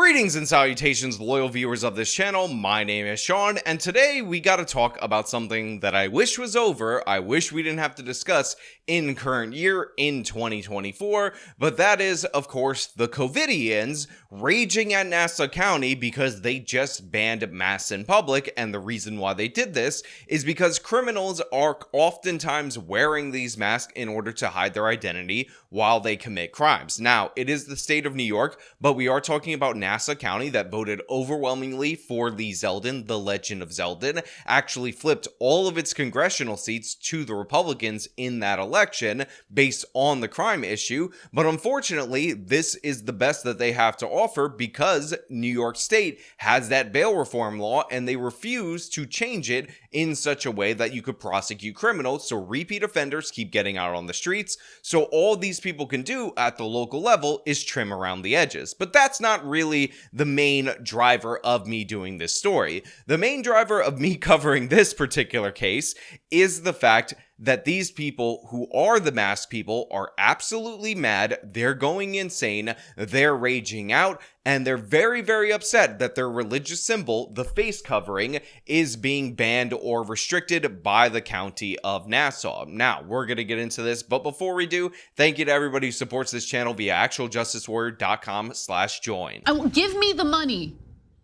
Greetings and salutations, loyal viewers of this channel. My name is Sean, and today we gotta talk about something that I wish was over, I wish we didn't have to discuss in current year, in 2024, but that is, of course, the COVIDians raging at Nassau County because they just banned masks in public, and the reason why they did this is because criminals are oftentimes wearing these masks in order to hide their identity while they commit crimes. Now, it is the state of New York, but we are talking about Nassau County that voted overwhelmingly for Lee Zeldin, the Legend of Zeldin, actually flipped all of its congressional seats to the Republicans in that election based on the crime issue, but unfortunately, this is the best that they have to offer because New York State has that bail reform law and they refuse to change it in such a way that you could prosecute criminals, so repeat offenders keep getting out on the streets, so all these people can do at the local level is trim around the edges. But that's not really the main driver of me doing this story. The main driver of me covering this particular case is the fact that these people who are the masked people are absolutely mad, they're going insane, they're raging out, and they're very, very upset that their religious symbol, the face covering, is being banned or restricted by the county of Nassau. Now, we're going to get into this, but before we do, thank you to everybody who supports this channel via actualjusticewarrior.com/join. Give me the money.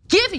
Give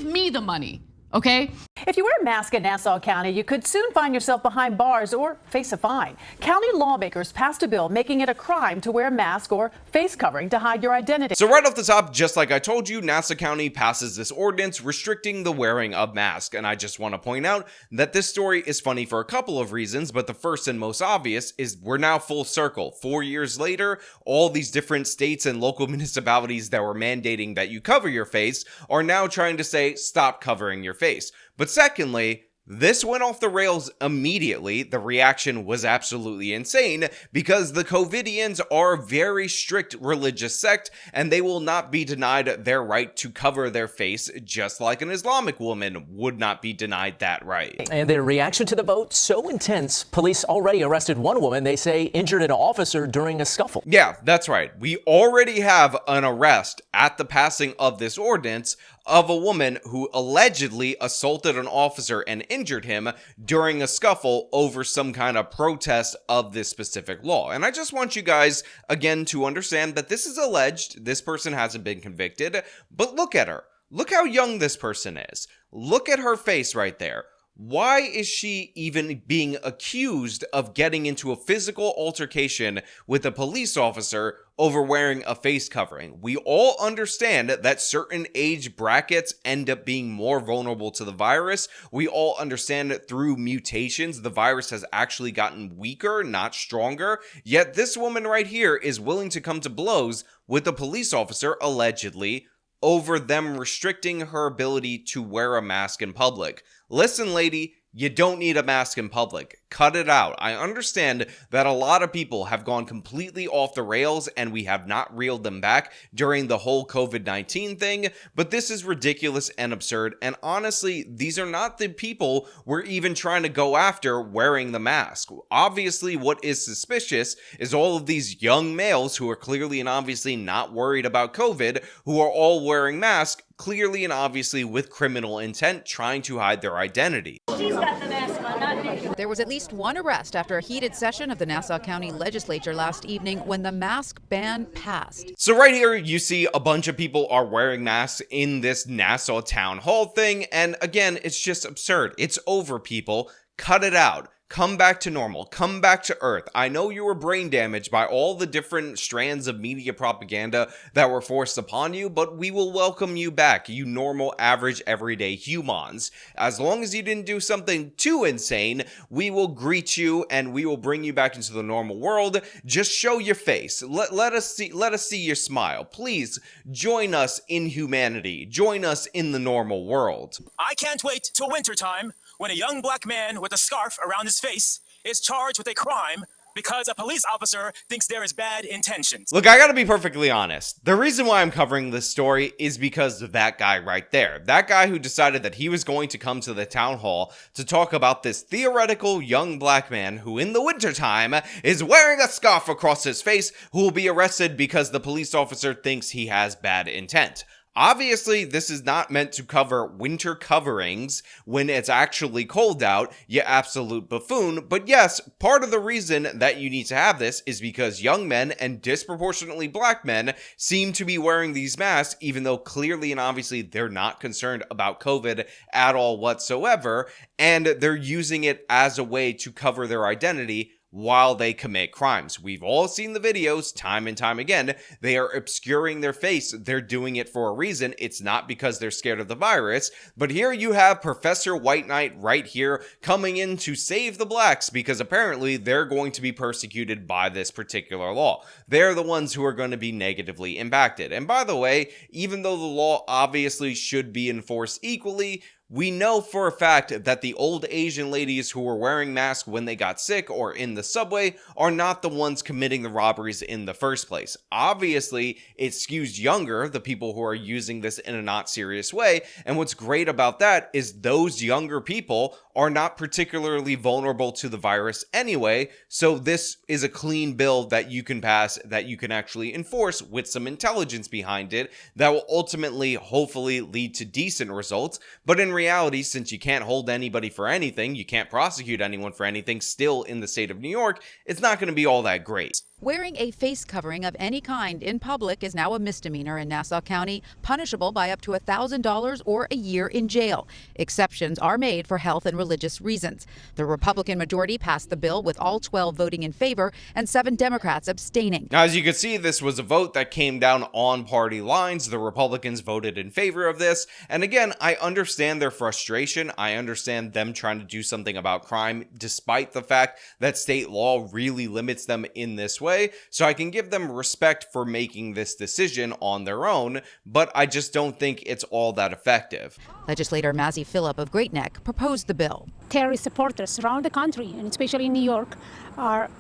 me the money. Okay? If you wear a mask in Nassau County, you could soon find yourself behind bars or face a fine. County lawmakers passed a bill making it a crime to wear a mask or face covering to hide your identity. So right off the top, just like I told you, Nassau County passes this ordinance restricting the wearing of masks. And I just want to point out that this story is funny for a couple of reasons, but the first and most obvious is we're now full circle. 4 years later, all these different states and local municipalities that were mandating that you cover your face are now trying to say, stop covering your face. But secondly, this went off the rails immediately. The reaction was absolutely insane because the COVIDians are a very strict religious sect and they will not be denied their right to cover their face, just like an Islamic woman would not be denied that right. And their reaction to the vote so intense, police already arrested one woman they say injured an officer during a scuffle. Yeah, that's right. We already have an arrest at the passing of this ordinance of a woman who allegedly assaulted an officer and injured him during a scuffle over some kind of protest of this specific law. And I just want you guys, again, to understand that this is alleged. This person hasn't been convicted, but look at her. Look how young this person is. Look at her face right there. Why is she even being accused of getting into a physical altercation with a police officer over wearing a face covering? We all understand that certain age brackets end up being more vulnerable to the virus. We all understand that through mutations, the virus has actually gotten weaker, not stronger. Yet this woman right here is willing to come to blows with a police officer, allegedly, over them restricting her ability to wear a mask in public. Listen, lady, you don't need a mask in public. Cut it out. I understand that a lot of people have gone completely off the rails and we have not reeled them back during the whole COVID-19 thing, but this is ridiculous and absurd. And honestly, these are not the people we're even trying to go after wearing the mask. Obviously, what is suspicious is all of these young males who are clearly and obviously not worried about COVID, who are all wearing masks, clearly and obviously with criminal intent, trying to hide their identity. She's got the mask on, not me. There was at least one arrest after a heated session of the Nassau County Legislature last evening when the mask ban passed. So right here, you see a bunch of people are wearing masks in this Nassau town hall thing, and again, it's just absurd. It's over, people. Cut it out. Come back to normal. Come back to Earth. I know you were brain damaged by all the different strands of media propaganda that were forced upon you, but we will welcome you back, you normal, average, everyday humans. As long as you didn't do something too insane, we will greet you and we will bring you back into the normal world. Just show your face. Let us see your smile. Please join us in humanity. Join us in the normal world. I can't wait till wintertime when a young black man with a scarf around his face is charged with a crime because a police officer thinks there is bad intentions. Look, I gotta be perfectly honest. The reason why I'm covering this story is because of that guy right there. That guy who decided that he was going to come to the town hall to talk about this theoretical young black man who in the wintertime is wearing a scarf across his face who will be arrested because the police officer thinks he has bad intent. Obviously, this is not meant to cover winter coverings when it's actually cold out, you absolute buffoon. But yes, part of the reason that you need to have this is because young men and disproportionately black men seem to be wearing these masks, even though clearly and obviously they're not concerned about COVID at all whatsoever, and they're using it as a way to cover their identity while they commit crimes. We've all seen the videos time and time again. They are obscuring their face. They're doing it for a reason. It's not because they're scared of the virus. But here you have Professor White Knight right here coming in to save the blacks because apparently they're going to be persecuted by this particular law. They're the ones who are going to be negatively impacted. And by the way, even though the law obviously should be enforced equally, we know for a fact that the old Asian ladies who were wearing masks when they got sick or in the subway are not the ones committing the robberies in the first place. Obviously, it skews younger, the people who are using this in a not serious way, and what's great about that is those younger people are not particularly vulnerable to the virus anyway, so this is a clean bill that you can pass, that you can actually enforce with some intelligence behind it, that will ultimately, hopefully, lead to decent results. But in reality, since you can't hold anybody for anything, you can't prosecute anyone for anything still in the state of New York, it's not going to be all that great. Wearing a face covering of any kind in public is now a misdemeanor in Nassau County, punishable by up to $1,000 or a year in jail. Exceptions are made for health and religious reasons. The Republican majority passed the bill with all 12 voting in favor and 7 Democrats abstaining. Now, as you can see, this was a vote that came down on party lines. The Republicans voted in favor of this. And again, I understand their frustration. I understand them trying to do something about crime, despite the fact that state law really limits them in this way. So I can give them respect for making this decision on their own, but I just don't think it's all that effective. Legislator Mazzy Phillip of Great Neck proposed the bill. Terrorist supporters around the country, and especially in New York, are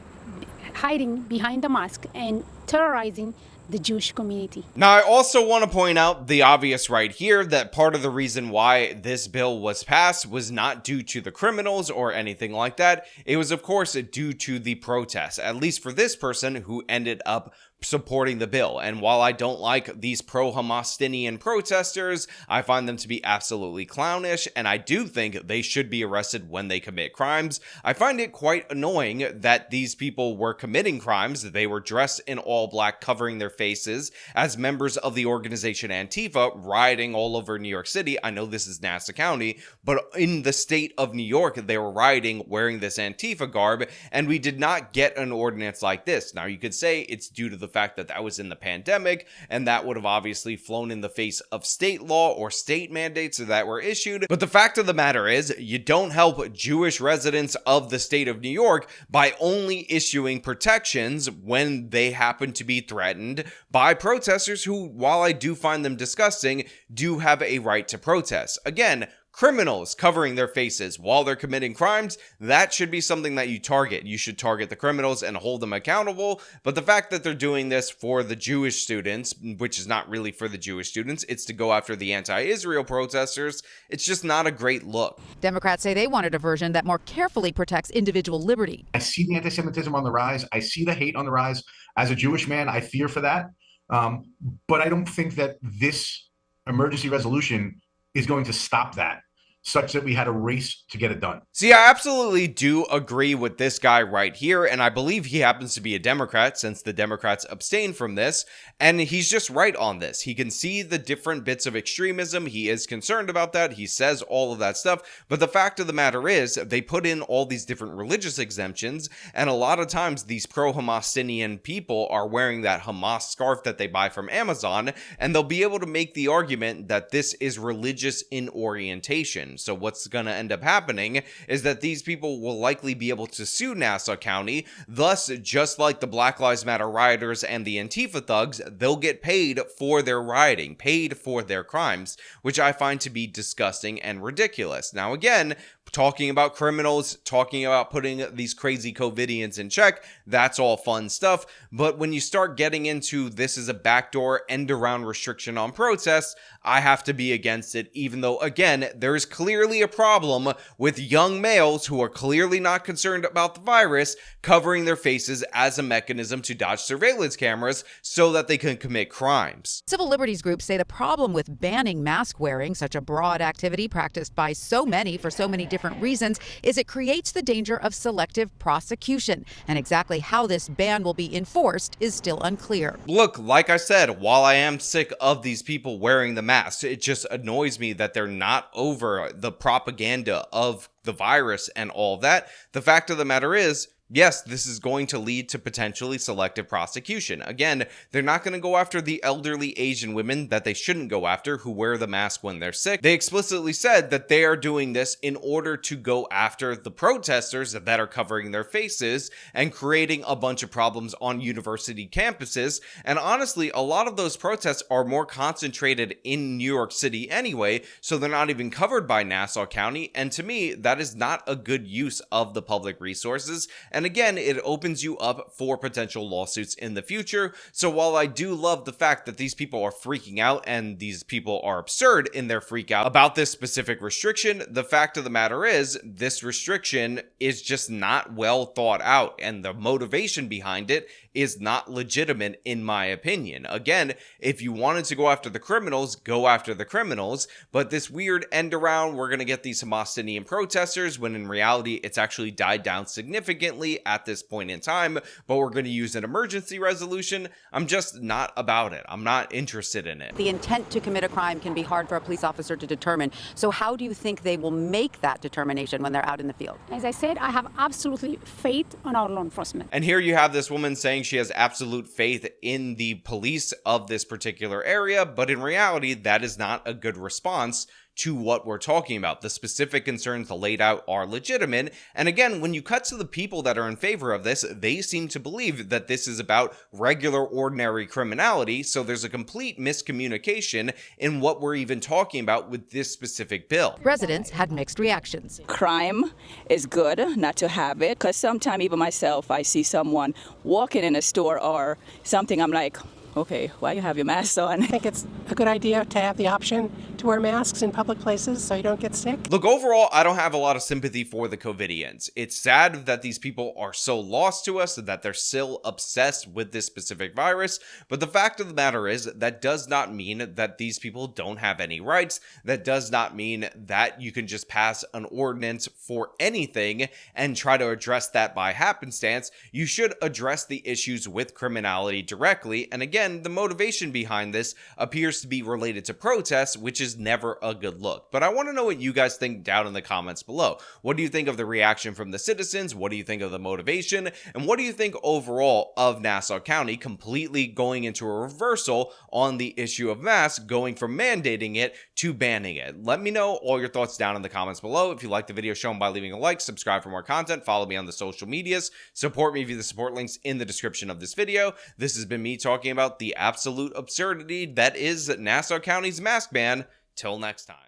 hiding behind the mask and terrorizing the Jewish community. Now, I also want to point out the obvious right here that part of the reason why this bill was passed was not due to the criminals or anything like that. It was, of course, due to the protests, at least for this person who ended up supporting the bill. And while I don't like these pro-Hamastinian protesters, I find them to be absolutely clownish, and I do think they should be arrested when they commit crimes. I find it quite annoying that these people were committing crimes. They were dressed in all black, covering their faces as members of the organization Antifa, rioting all over New York City. I know this is Nassau County, but in the state of New York, they were rioting wearing this Antifa garb, and we did not get an ordinance like this. Now, you could say it's due to the fact that that was in the pandemic, and that would have obviously flown in the face of state law or state mandates that were issued. But the fact of the matter is, you don't help Jewish residents of the state of New York by only issuing protections when they happen to be threatened by protesters who, while I do find them disgusting, do have a right to protest. Again, criminals covering their faces while they're committing crimes, that should be something that you target. You should target the criminals and hold them accountable. But the fact that they're doing this for the Jewish students, which is not really for the Jewish students, it's to go after the anti-Israel protesters, it's just not a great look. Democrats say they wanted a version that more carefully protects individual liberty. I see the anti-Semitism on the rise. I see the hate on the rise. As a Jewish man, I fear for that. But I don't think that this emergency resolution is going to stop that, such that we had a race to get it done. See, I absolutely do agree with this guy right here, and I believe he happens to be a Democrat since the Democrats abstained from this, and he's just right on this. He can see the different bits of extremism. He is concerned about that. He says all of that stuff, but the fact of the matter is they put in all these different religious exemptions, and a lot of times these pro-Hamastinian people are wearing that Hamas scarf that they buy from Amazon, and they'll be able to make the argument that this is religious in orientation. So what's going to end up happening is that these people will likely be able to sue Nassau County. Thus, just like the Black Lives Matter rioters and the Antifa thugs, they'll get paid for their rioting, paid for their crimes, which I find to be disgusting and ridiculous. Now, again, talking about criminals, talking about putting these crazy COVIDians in check, that's all fun stuff. But when you start getting into this is a backdoor end around restriction on protests, I have to be against it, even though, again, there is clearly a problem with young males who are clearly not concerned about the virus covering their faces as a mechanism to dodge surveillance cameras so that they can commit crimes. Civil liberties groups say the problem with banning mask wearing, such a broad activity practiced by so many for so many different reasons, is it creates the danger of selective prosecution. And exactly how this ban will be enforced is still unclear. Look, like I said, while I am sick of these people wearing the masks, it just annoys me that they're not over the propaganda of the virus and all that. The fact of the matter is, yes, this is going to lead to potentially selective prosecution. Again, they're not going to go after the elderly Asian women that they shouldn't go after who wear the mask when they're sick. They explicitly said that they are doing this in order to go after the protesters that are covering their faces and creating a bunch of problems on university campuses. And honestly, a lot of those protests are more concentrated in New York City anyway, so they're not even covered by Nassau County. And to me, that is not a good use of the public resources. And again, it opens you up for potential lawsuits in the future. So while I do love the fact that these people are freaking out and these people are absurd in their freak out about this specific restriction, the fact of the matter is this restriction is just not well thought out, and the motivation behind it is not legitimate in my opinion. Again, if you wanted to go after the criminals, go after the criminals, but this weird end around, we're going to get these Hamasinian protesters, when in reality it's actually died down significantly at this point in time, but we're going to use an emergency resolution. I'm just not about it. I'm not interested in it. The intent to commit a crime can be hard for a police officer to determine. So how do you think they will make that determination when they're out in the field? As I said, I have absolutely faith on our law enforcement. And here you have this woman saying she has absolute faith in the police of this particular area, but in reality, that is not a good response to what we're talking about. The specific concerns laid out are legitimate. And again, when you cut to the people that are in favor of this, they seem to believe that this is about regular, ordinary criminality. So there's a complete miscommunication in what we're even talking about with this specific bill. Residents had mixed reactions. Crime is good not to have it, because sometimes even myself, I see someone walking in a store or something, I'm like, okay, why you have your mask on? I think it's a good idea to have the option to wear masks in public places so you don't get sick. Look, overall, I don't have a lot of sympathy for the COVIDians. It's sad that these people are so lost to us, that they're still obsessed with this specific virus. But the fact of the matter is that does not mean that these people don't have any rights. That does not mean that you can just pass an ordinance for anything and try to address that by happenstance. You should address the issues with criminality directly. And again, the motivation behind this appears to be related to protests, which is never a good look. But I want to know what you guys think down in the comments below. What do you think of the reaction from the citizens? What do you think of the motivation? And what do you think overall of Nassau County completely going into a reversal on the issue of masks, going from mandating it to banning it? Let me know all your thoughts down in the comments below. If you like the video, show them by leaving a like, subscribe for more content, follow me on the social medias, support me via the support links in the description of this video. This has been me talking about the absolute absurdity that is Nassau County's mask ban. Till next time.